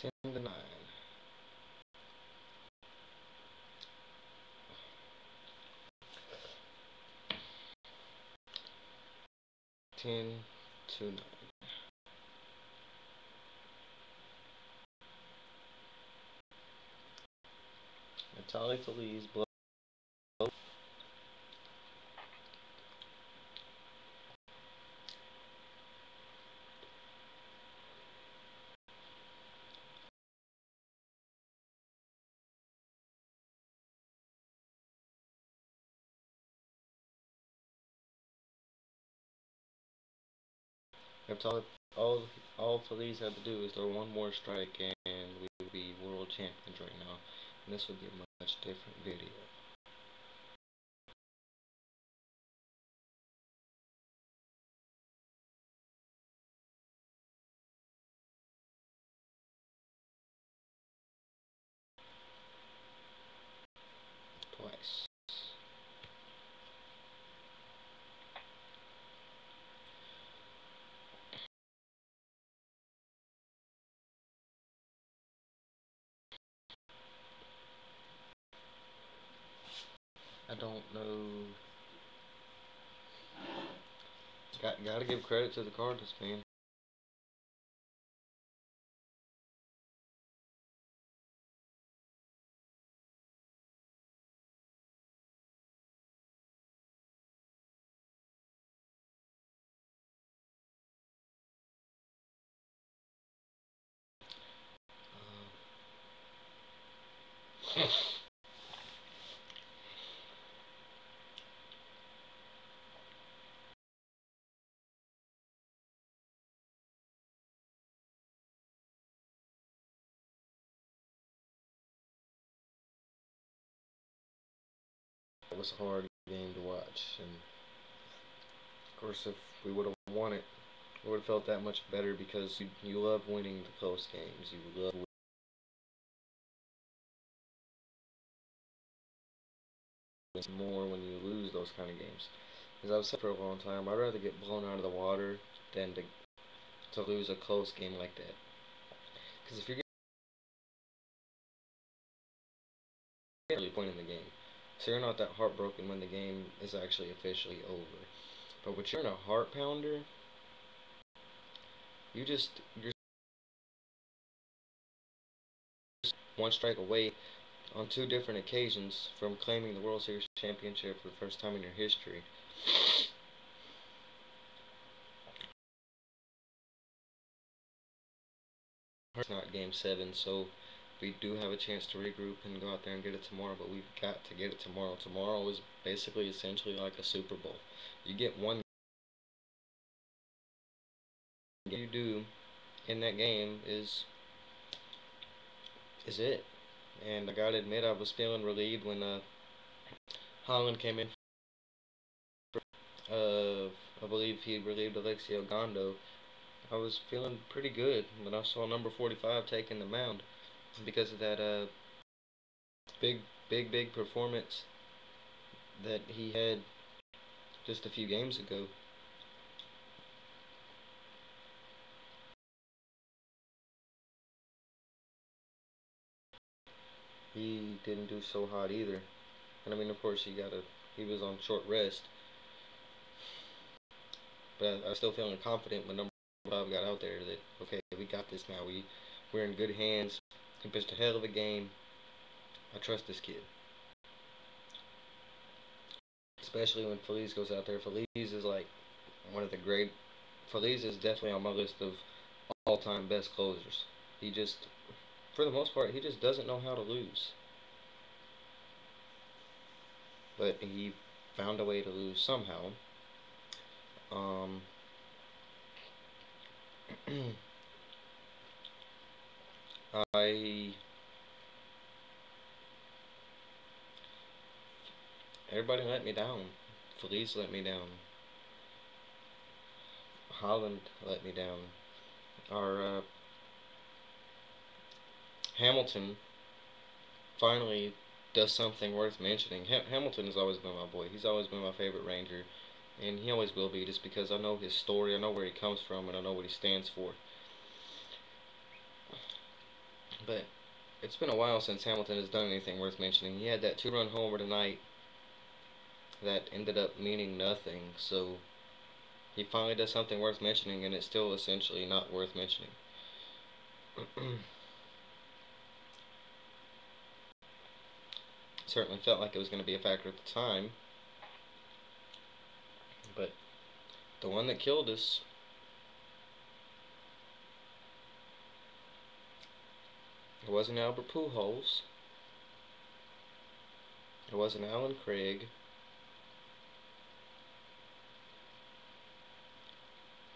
10-9. 10-9. Natalie Feliz blow. Natalie, all Feliz had to do is throw one more strike and we would be world champions right now. And this would be a much different video. Twice. I don't know. Gotta give credit to the Cardinals, man. It was a hard game to watch, and of course, if we would have won it, we would have felt that much better because you love winning the close games. You love winning more when you lose those kind of games. As I've said for a long time, I'd rather get blown out of the water than to lose a close game like that. Because if you're getting really point in the game, so you're not that heartbroken when the game is actually officially over. But when you're in a heart pounder, you're one strike away on two different occasions from claiming the World Series championship for the first time in your history. It's not game 7, so we do have a chance to regroup and go out there and get it tomorrow, but we've got to get it tomorrow. Tomorrow is basically essentially like a Super Bowl. You get one game you do in that game is it. And I gotta admit, I was feeling relieved when Holland came in. Uh, I believe he relieved Alexio Gondo. I was feeling pretty good when I saw number 45 taking the mound because of that big performance that he had just a few games ago. He didn't do so hot either. And I mean, of course, he was on short rest, but I was still feeling confident when number 5 got out there that okay, we got this now. We're in good hands. He pitched a hell of a game. I trust this kid, especially when Feliz goes out there. Feliz is like one of the great. Feliz is definitely on my list of all-time best closers. He just, for the most part, he just doesn't know how to lose. But he found a way to lose somehow. Um, I Everybody let me down. Feliz let me down. Holland let me down. Our Hamilton finally does something worth mentioning. Hamilton has always been my boy. He's always been my favorite Ranger, and he always will be just because I know his story, I know where he comes from, and I know what he stands for. But it's been a while since Hamilton has done anything worth mentioning. He had that two-run homer tonight that ended up meaning nothing. So he finally does something worth mentioning, and it's still essentially not worth mentioning. Certainly felt like it was going to be a factor at the time, but the one that killed us, it wasn't Albert Pujols, it wasn't Alan Craig,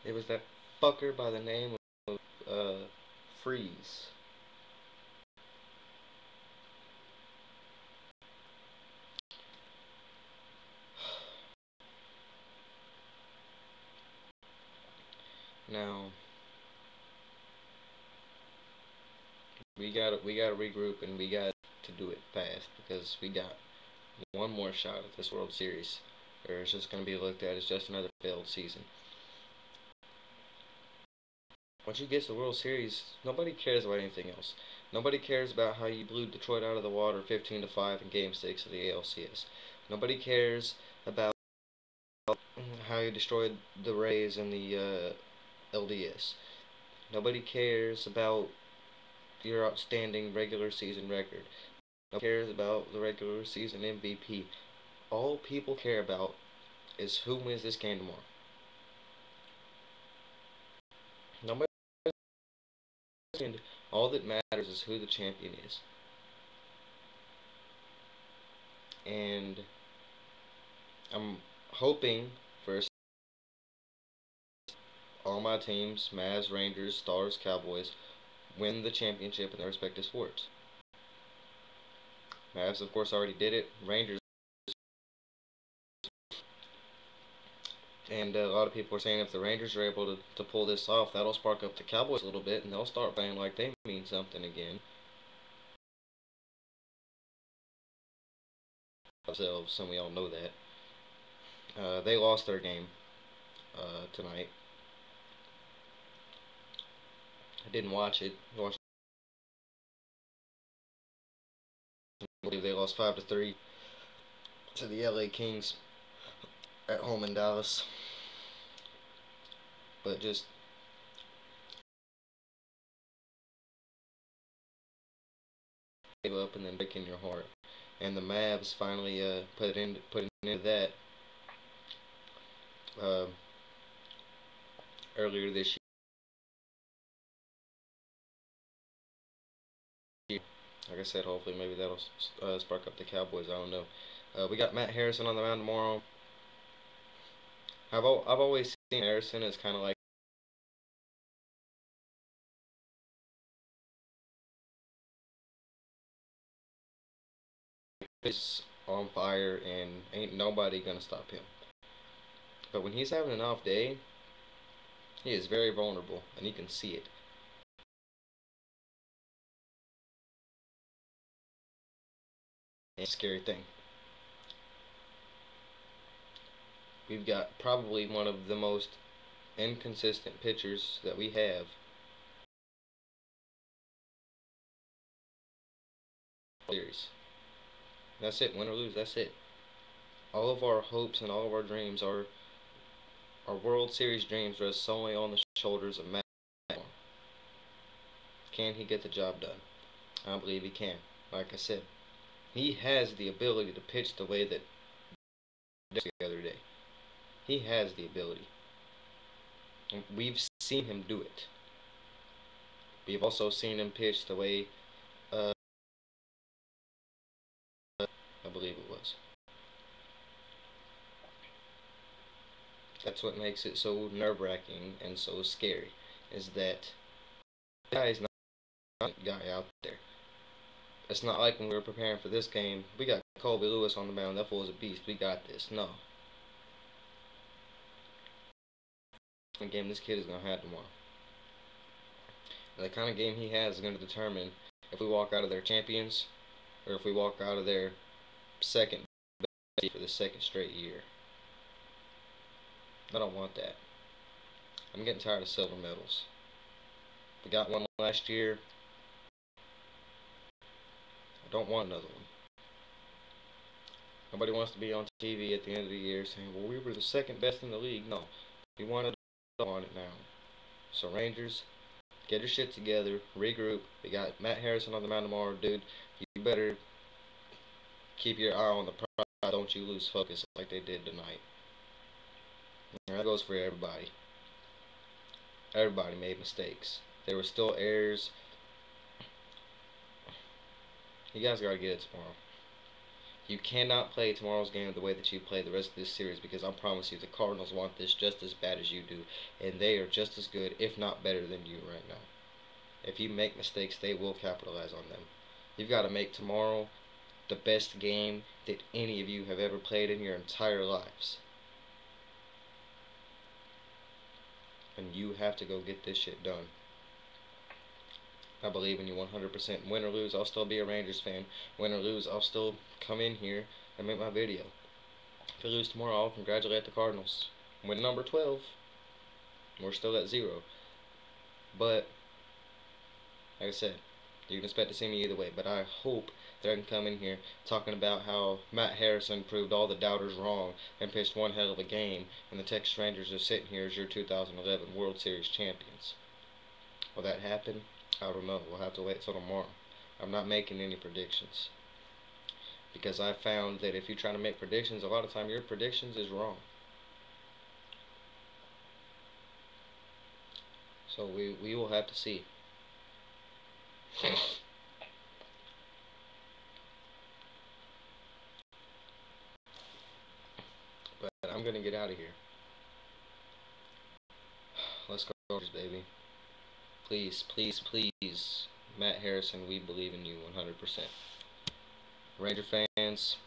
it was that fucker by the name of Freeze. Now we gotta regroup, and we got to do it fast because we got one more shot at this World Series, or it's just gonna be looked at as just another failed season. Once you get to the World Series, nobody cares about anything else. Nobody cares about how you blew Detroit out of the water 15-5 in Game 6 of the ALCS. Nobody cares about how you destroyed the Rays in the LDS. Nobody cares about your outstanding regular season record. Nobody cares about the regular season MVP. All people care about is who wins this game tomorrow. Nobody. All that matters is who the champion is. And I'm hoping for all my teams, Mavs, Rangers, Stars, Cowboys, win the championship in their respective sports. Mavs, of course, already did it. Rangers, and a lot of people are saying if the Rangers are able to pull this off, that'll spark up the Cowboys a little bit, and they'll start playing like they mean something again. Themselves, and we all know that. They lost their game tonight. I didn't watch it. I believe they lost 5-3 to the LA Kings at home in Dallas. But just gave up and then breaking your heart. And the Mavs finally put an end to that uh, earlier this year. Like I said, hopefully maybe that'll spark up the Cowboys. I don't know. We got Matt Harrison on the mound tomorrow. I've always seen Harrison as kind of like he's on fire and ain't nobody gonna stop him. But when he's having an off day, he is very vulnerable and you can see it. It's a scary thing. We've got probably one of the most inconsistent pitchers that we have. Series. That's it. Win or lose. That's it. All of our hopes and all of our dreams, our World Series dreams, rest solely on the shoulders of Matt. Can he get the job done? I believe he can. Like I said, he has the ability to pitch the way that the other day. He has the ability. We've seen him do it. We've also seen him pitch the way uh, I believe it was. That's what makes it so nerve-wracking and so scary. Is that the guy is not a guy out there. It's not like when we were preparing for this game, we got Colby Lewis on the mound. That fool is a beast. We got this. No. The game this kid is going to have tomorrow. And the kind of game he has is going to determine if we walk out of there champions or if we walk out of there second for the second straight year. I don't want that. I'm getting tired of silver medals. We got one last year. I don't want another one. Nobody wants to be on TV at the end of the year saying, well, we were the second best in the league. No. We wanted on it now. So Rangers, get your shit together, regroup. We got Matt Harrison on the mound tomorrow, dude. You better keep your eye on the prize. Don't you lose focus like they did tonight. And that goes for everybody. Everybody made mistakes. There were still errors. You guys gotta get it tomorrow. You cannot play tomorrow's game the way that you play the rest of this series because I promise you the Cardinals want this just as bad as you do. And they are just as good, if not better than you right now. If you make mistakes, they will capitalize on them. You've got to make tomorrow the best game that any of you have ever played in your entire lives. And you have to go get this shit done. I believe in you 100%. Win or lose, I'll still be a Rangers fan. Win or lose, I'll still come in here and make my video. If you lose tomorrow, I'll congratulate the Cardinals. Win number 12. We're still at 0. But, like I said, you can expect to see me either way. But I hope that I can come in here talking about how Matt Harrison proved all the doubters wrong and pitched one hell of a game, and the Texas Rangers are sitting here as your 2011 World Series champions. Will that happen? I don't know. We'll have to wait till tomorrow. I'm not making any predictions. Because I found that if you try to make predictions, a lot of time your predictions is wrong. So we will have to see. But I'm going to get out of here. Let's go, Rangers, baby. Please, please, please. Matt Harrison, we believe in you 100%. Ranger fans,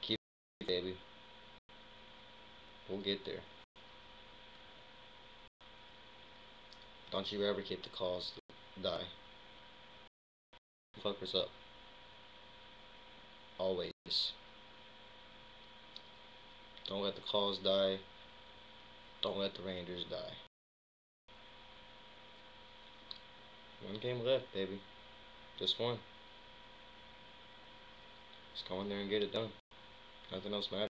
keep it, baby. We'll get there. Don't you ever keep the calls die. Fuckers up. Always. Don't let the calls die. Don't let the Rangers die. One game left, baby. Just one. Just go in there and get it done. Nothing else matters.